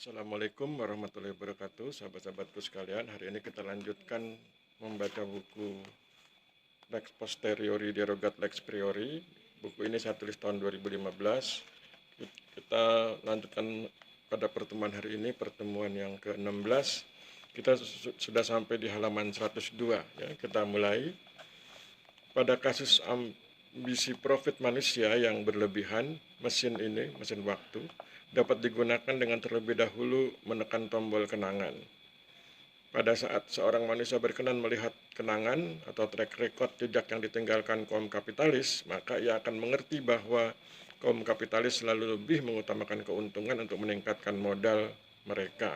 Assalamualaikum warahmatullahi wabarakatuh, sahabat-sahabatku sekalian. Hari ini kita lanjutkan membaca buku Lex Posteriori Derogat Lex Priori. Buku ini saya tulis tahun 2015. Kita lanjutkan pada pertemuan hari ini, pertemuan yang ke-16. Kita sudah sampai di halaman 102. Ya. Kita mulai. Pada kasus ambisi profit manusia yang berlebihan, mesin waktu, dapat digunakan dengan terlebih dahulu menekan tombol kenangan. Pada saat seorang manusia berkenan melihat kenangan atau track record jejak yang ditinggalkan kaum kapitalis, maka ia akan mengerti bahwa kaum kapitalis selalu lebih mengutamakan keuntungan untuk meningkatkan modal mereka.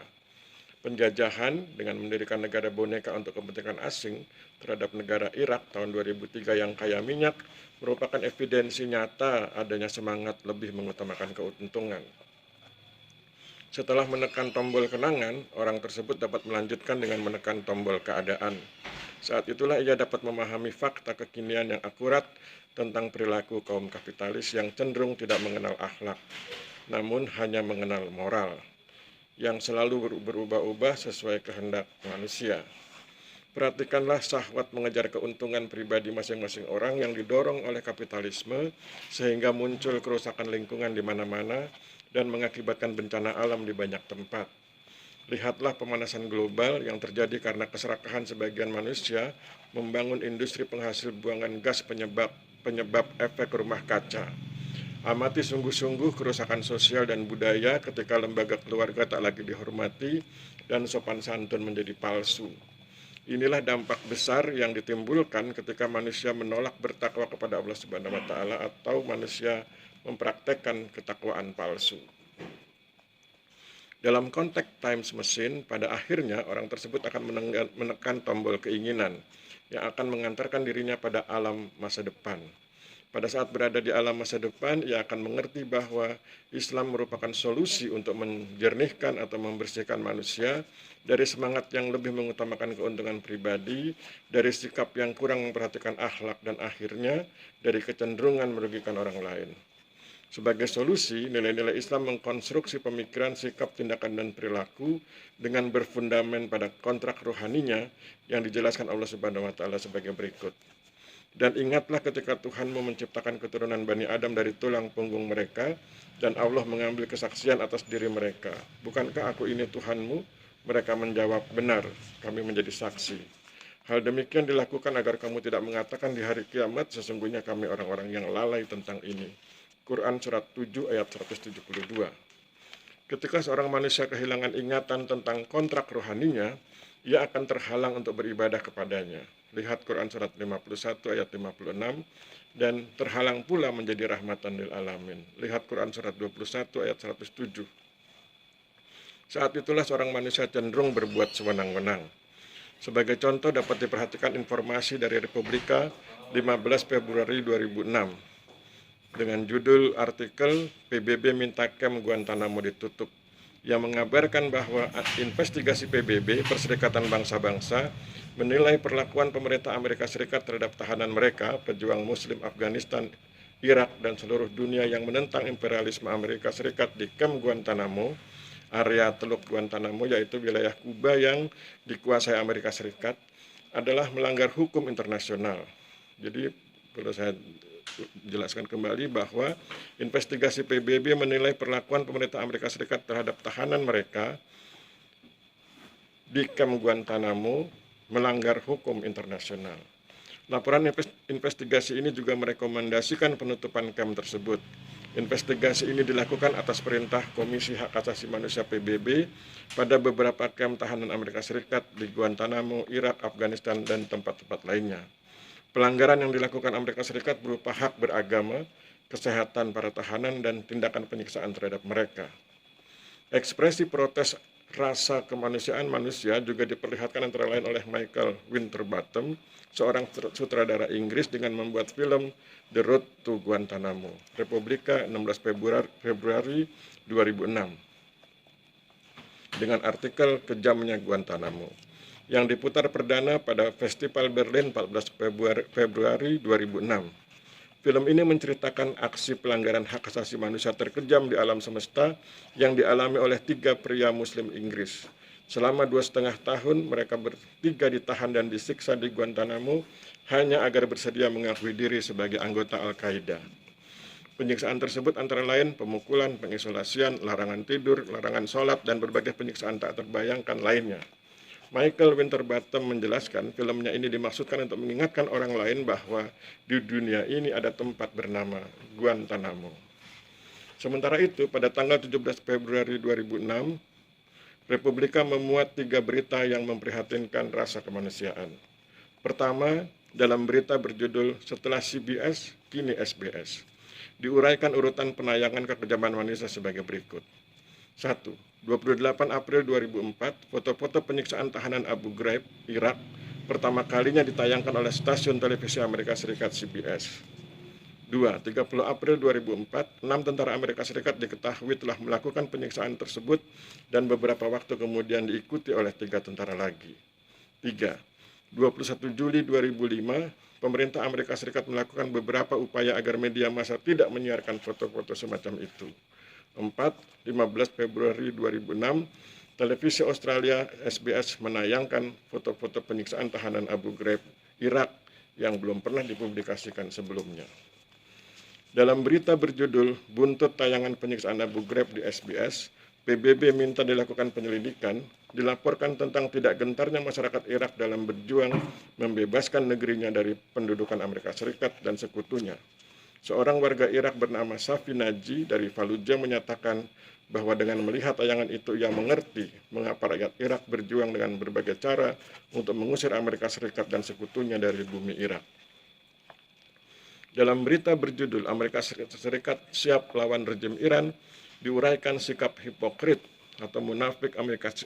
Penjajahan dengan mendirikan negara boneka untuk kepentingan asing terhadap negara Irak tahun 2003 yang kaya minyak merupakan evidensi nyata adanya semangat lebih mengutamakan keuntungan. Setelah menekan tombol kenangan, orang tersebut dapat melanjutkan dengan menekan tombol keadaan. Saat itulah ia dapat memahami fakta kekinian yang akurat tentang perilaku kaum kapitalis yang cenderung tidak mengenal akhlak, namun hanya mengenal moral, yang selalu berubah-ubah sesuai kehendak manusia. Perhatikanlah syahwat mengejar keuntungan pribadi masing-masing orang yang didorong oleh kapitalisme sehingga muncul kerusakan lingkungan di mana-mana dan mengakibatkan bencana alam di banyak tempat. Lihatlah pemanasan global yang terjadi karena keserakahan sebagian manusia membangun industri penghasil buangan gas penyebab efek rumah kaca. Amati sungguh-sungguh kerusakan sosial dan budaya ketika lembaga keluarga tak lagi dihormati dan sopan santun menjadi palsu. Inilah dampak besar yang ditimbulkan ketika manusia menolak bertakwa kepada Allah Subhanahu wa taala atau manusia mempraktekkan ketakwaan palsu. Dalam konteks times machine, pada akhirnya orang tersebut akan menekan tombol keinginan yang akan mengantarkan dirinya pada alam masa depan. Pada saat berada di alam masa depan, ia akan mengerti bahwa Islam merupakan solusi untuk menjernihkan atau membersihkan manusia dari semangat yang lebih mengutamakan keuntungan pribadi, dari sikap yang kurang memperhatikan akhlak, dan akhirnya dari kecenderungan merugikan orang lain. Sebagai solusi, nilai-nilai Islam mengkonstruksi pemikiran, sikap, tindakan, dan perilaku dengan berfundamen pada kontrak rohaninya yang dijelaskan Allah Subhanahu wa taala sebagai berikut. Dan ingatlah ketika Tuhanmu menciptakan keturunan Bani Adam dari tulang punggung mereka, dan Allah mengambil kesaksian atas diri mereka. Bukankah aku ini Tuhanmu? Mereka menjawab, benar, kami menjadi saksi. Hal demikian dilakukan agar kamu tidak mengatakan di hari kiamat, sesungguhnya kami orang-orang yang lalai tentang ini. Quran Surat 7 ayat 172. Ketika seorang manusia kehilangan ingatan tentang kontrak rohaninya, ia akan terhalang untuk beribadah kepadanya. Lihat Quran Surat 51 ayat 56, dan terhalang pula menjadi rahmatan lil alamin. Lihat Quran Surat 21 ayat 107. Saat itulah seorang manusia cenderung berbuat sewenang-wenang. Sebagai contoh dapat diperhatikan informasi dari Republika 15 Februari 2006 dengan judul artikel PBB minta Kem Guantanamo ditutup, yang mengabarkan bahwa investigasi PBB, Perserikatan Bangsa-Bangsa, menilai perlakuan pemerintah Amerika Serikat terhadap tahanan mereka, pejuang Muslim Afghanistan, Irak, dan seluruh dunia yang menentang imperialisme Amerika Serikat di Kem Guantanamo, area Teluk Guantanamo, yaitu wilayah Kuba yang dikuasai Amerika Serikat, adalah melanggar hukum internasional. Jadi perlu saya jelaskan kembali bahwa investigasi PBB menilai perlakuan pemerintah Amerika Serikat terhadap tahanan mereka di Kem Guantanamo melanggar hukum internasional. Laporan investigasi ini juga merekomendasikan penutupan kem tersebut. Investigasi ini dilakukan atas perintah Komisi Hak Asasi Manusia PBB pada beberapa kem tahanan Amerika Serikat di Guantanamo, Irak, Afghanistan, dan tempat-tempat lainnya. Pelanggaran yang dilakukan Amerika Serikat berupa hak beragama, kesehatan para tahanan, dan tindakan penyiksaan terhadap mereka. Ekspresi protes rasa kemanusiaan manusia juga diperlihatkan antara lain oleh Michael Winterbottom, seorang sutradara Inggris, dengan membuat film The Road to Guantanamo, Republika 16 Februari 2006, dengan artikel Kejamnya Guantanamo, yang diputar perdana pada Festival Berlin 14 Februari 2006. Film ini menceritakan aksi pelanggaran hak asasi manusia terkejam di alam semesta yang dialami oleh 3 pria Muslim Inggris. Selama 2,5 tahun, mereka bertiga ditahan dan disiksa di Guantanamo hanya agar bersedia mengakui diri sebagai anggota Al-Qaeda. Penyiksaan tersebut antara lain pemukulan, pengisolasian, larangan tidur, larangan sholat, dan berbagai penyiksaan tak terbayangkan lainnya. Michael Winterbottom menjelaskan filmnya ini dimaksudkan untuk mengingatkan orang lain bahwa di dunia ini ada tempat bernama Guantanamo. Sementara itu, pada tanggal 17 Februari 2006, Republika memuat 3 berita yang memprihatinkan rasa kemanusiaan. Pertama, dalam berita berjudul "Setelah CBS, Kini SBS", diuraikan urutan penayangan kekejaman manusia sebagai berikut. 1. 28 April 2004, foto-foto penyiksaan tahanan Abu Ghraib, Irak, pertama kalinya ditayangkan oleh stasiun televisi Amerika Serikat CBS. 2. 30 April 2004, 6 tentara Amerika Serikat diketahui telah melakukan penyiksaan tersebut dan beberapa waktu kemudian diikuti oleh 3 tentara lagi. 3. 21 Juli 2005, pemerintah Amerika Serikat melakukan beberapa upaya agar media massa tidak menyiarkan foto-foto semacam itu. 4. 15 Februari 2006, televisi Australia SBS menayangkan foto-foto penyiksaan tahanan Abu Ghraib, Irak yang belum pernah dipublikasikan sebelumnya. Dalam berita berjudul "Buntut tayangan penyiksaan Abu Ghraib di SBS", PBB minta dilakukan penyelidikan, dilaporkan tentang tidak gentarnya masyarakat Irak dalam berjuang membebaskan negerinya dari pendudukan Amerika Serikat dan sekutunya. Seorang warga Irak bernama Safi Naji dari Fallujah menyatakan bahwa dengan melihat tayangan itu ia mengerti mengapa rakyat Irak berjuang dengan berbagai cara untuk mengusir Amerika Serikat dan sekutunya dari bumi Irak. Dalam berita berjudul "Amerika Serikat siap lawan rejim Iran", diuraikan sikap hipokrit atau munafik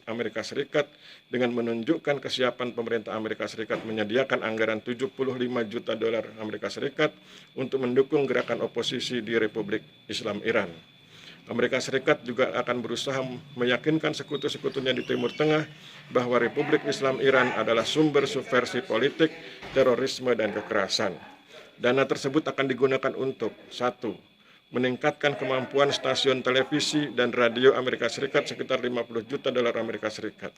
Amerika Serikat dengan menunjukkan kesiapan pemerintah Amerika Serikat menyediakan anggaran 75 juta dolar Amerika Serikat untuk mendukung gerakan oposisi di Republik Islam Iran. Amerika Serikat juga akan berusaha meyakinkan sekutu-sekutunya di Timur Tengah bahwa Republik Islam Iran adalah sumber subversi politik, terorisme, dan kekerasan. Dana tersebut akan digunakan untuk 1. Meningkatkan kemampuan stasiun televisi dan radio Amerika Serikat sekitar 50 juta dolar Amerika Serikat.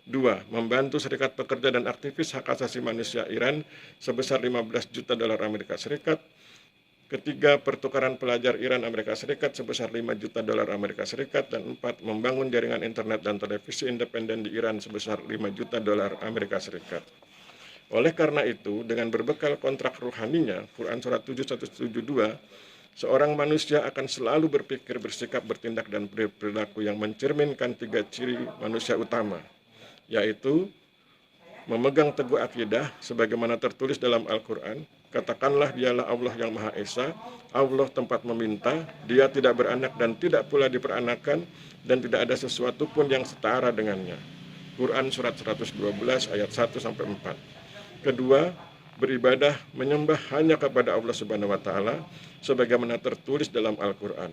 2. Membantu serikat pekerja dan aktivis hak asasi manusia Iran sebesar 15 juta dolar Amerika Serikat. 3. Pertukaran pelajar Iran Amerika Serikat sebesar 5 juta dolar Amerika Serikat. Dan 4. Membangun jaringan internet dan televisi independen di Iran sebesar 5 juta dolar Amerika Serikat. Oleh karena itu, dengan berbekal kontrak ruhaninya, Quran Surat 7:172, seorang manusia akan selalu berpikir, bersikap, bertindak, dan berperilaku yang mencerminkan 3 ciri manusia utama, yaitu memegang teguh akidah sebagaimana tertulis dalam Al-Quran, katakanlah dialah Allah yang Maha Esa, Allah tempat meminta, dia tidak beranak dan tidak pula diperanakan, dan tidak ada sesuatu pun yang setara dengannya. Quran Surat 112 ayat 1-4. Kedua, beribadah menyembah hanya kepada Allah Subhanahu wa Ta'ala sebagaimana tertulis dalam Al-Quran.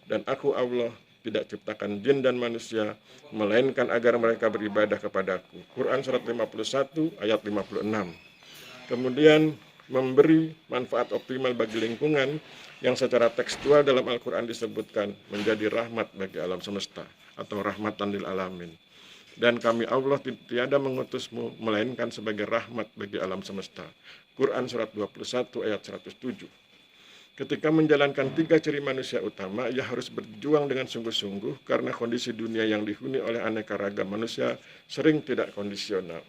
Dan aku Allah tidak ciptakan jin dan manusia melainkan agar mereka beribadah kepadaku. Quran Surat 51 ayat 56. Kemudian memberi manfaat optimal bagi lingkungan yang secara tekstual dalam Al-Quran disebutkan menjadi rahmat bagi alam semesta atau rahmatan lil alamin. Dan kami Allah tiada mengutusmu melainkan sebagai rahmat bagi alam semesta. Quran Surat 21 ayat 107. Ketika menjalankan 3 ciri manusia utama, ia harus berjuang dengan sungguh-sungguh karena kondisi dunia yang dihuni oleh aneka ragam manusia sering tidak kondisional.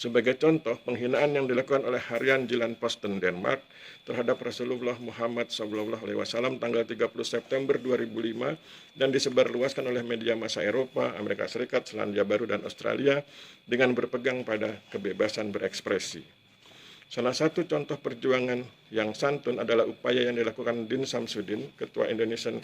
Sebagai contoh, penghinaan yang dilakukan oleh harian Jyllands-Posten Denmark terhadap Rasulullah Muhammad SAW tanggal 30 September 2005 dan disebarluaskan oleh media massa Eropa, Amerika Serikat, Selandia Baru, dan Australia dengan berpegang pada kebebasan berekspresi. Salah satu contoh perjuangan yang santun adalah upaya yang dilakukan Din Samsudin, Ketua Indonesian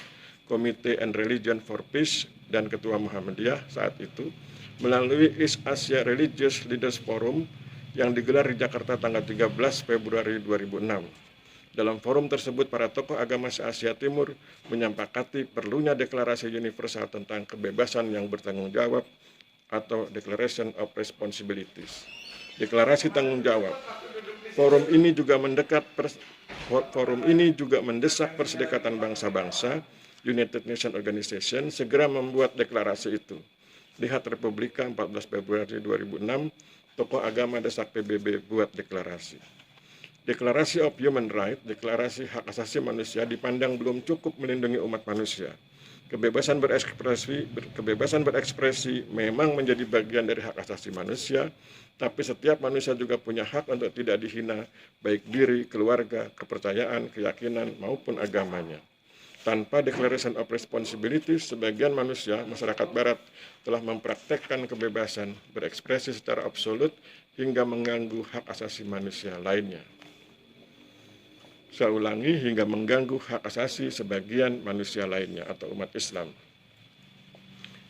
Committee and Religion for Peace dan Ketua Muhammadiyah saat itu, melalui East Asia Religious Leaders Forum yang digelar di Jakarta tanggal 13 Februari 2006. Dalam forum tersebut, para tokoh agama se-Asia Timur menyepakati perlunya deklarasi universal tentang kebebasan yang bertanggung jawab atau Declaration of Responsibilities. Deklarasi tanggung jawab. Forum ini juga mendesak Perserikatan Bangsa-Bangsa, United Nations Organization, segera membuat deklarasi itu. Lihat Republika 14 Februari 2006, tokoh agama desak PBB buat deklarasi. Deklarasi of Human Rights, deklarasi hak asasi manusia dipandang belum cukup melindungi umat manusia. Kebebasan berekspresi memang menjadi bagian dari hak asasi manusia, tapi setiap manusia juga punya hak untuk tidak dihina, baik diri, keluarga, kepercayaan, keyakinan, maupun agamanya. Tanpa Declaration of Responsibility, sebagian manusia, masyarakat barat, telah mempraktekkan kebebasan berekspresi secara absolut hingga mengganggu hak asasi manusia lainnya. Saya ulangi, hingga mengganggu hak asasi sebagian manusia lainnya atau umat Islam.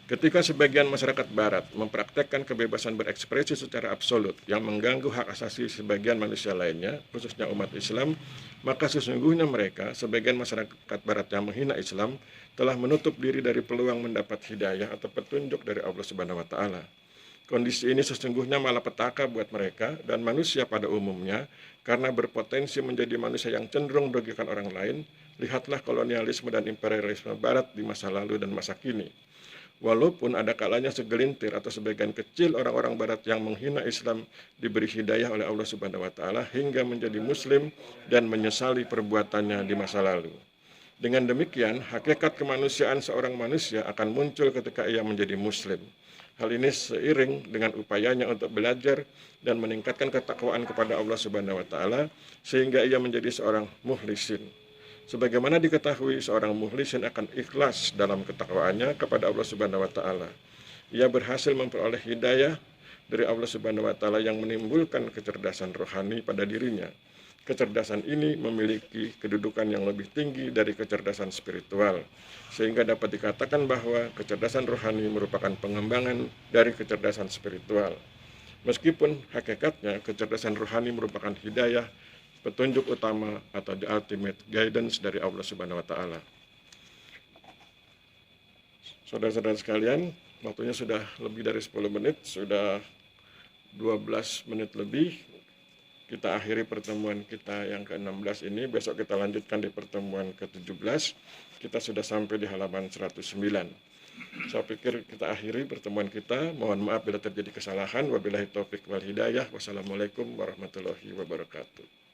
Ketika sebagian masyarakat barat mempraktekkan kebebasan berekspresi secara absolut yang mengganggu hak asasi sebagian manusia lainnya, khususnya umat Islam, maka sesungguhnya mereka, sebagian masyarakat barat yang menghina Islam, telah menutup diri dari peluang mendapat hidayah atau petunjuk dari Allah Subhanahu wa Ta'ala. Kondisi ini sesungguhnya malapetaka buat mereka dan manusia pada umumnya, karena berpotensi menjadi manusia yang cenderung merugikan orang lain. Lihatlah kolonialisme dan imperialisme barat di masa lalu dan masa kini. Walaupun ada kalanya segelintir atau sebagian kecil orang-orang barat yang menghina Islam diberi hidayah oleh Allah Subhanahu wa Ta'ala hingga menjadi muslim dan menyesali perbuatannya di masa lalu. Dengan demikian, hakikat kemanusiaan seorang manusia akan muncul ketika ia menjadi muslim. Hal ini seiring dengan upayanya untuk belajar dan meningkatkan ketakwaan kepada Allah Subhanahu wa Ta'ala sehingga ia menjadi seorang mukhlisin. Sebagaimana diketahui, seorang mukhlisin akan ikhlas dalam ketakwaannya kepada Allah Subhanahu wa Ta'ala. Ia berhasil memperoleh hidayah dari Allah Subhanahu wa Ta'ala yang menimbulkan kecerdasan rohani pada dirinya. Kecerdasan ini memiliki kedudukan yang lebih tinggi dari kecerdasan spiritual, sehingga dapat dikatakan bahwa kecerdasan rohani merupakan pengembangan dari kecerdasan spiritual. Meskipun hakikatnya kecerdasan rohani merupakan hidayah, petunjuk utama atau the ultimate guidance dari Allah Subhanahu wa Ta'ala. Saudara-saudara sekalian, waktunya sudah lebih dari 10 menit, sudah 12 menit lebih. Kita akhiri pertemuan kita yang ke-16 ini. Besok kita lanjutkan di pertemuan ke-17. Kita sudah sampai di halaman 109. Saya pikir kita akhiri pertemuan kita. Mohon maaf bila terjadi kesalahan. Wabillahi taufiq wal hidayah. Wassalamualaikum warahmatullahi wabarakatuh.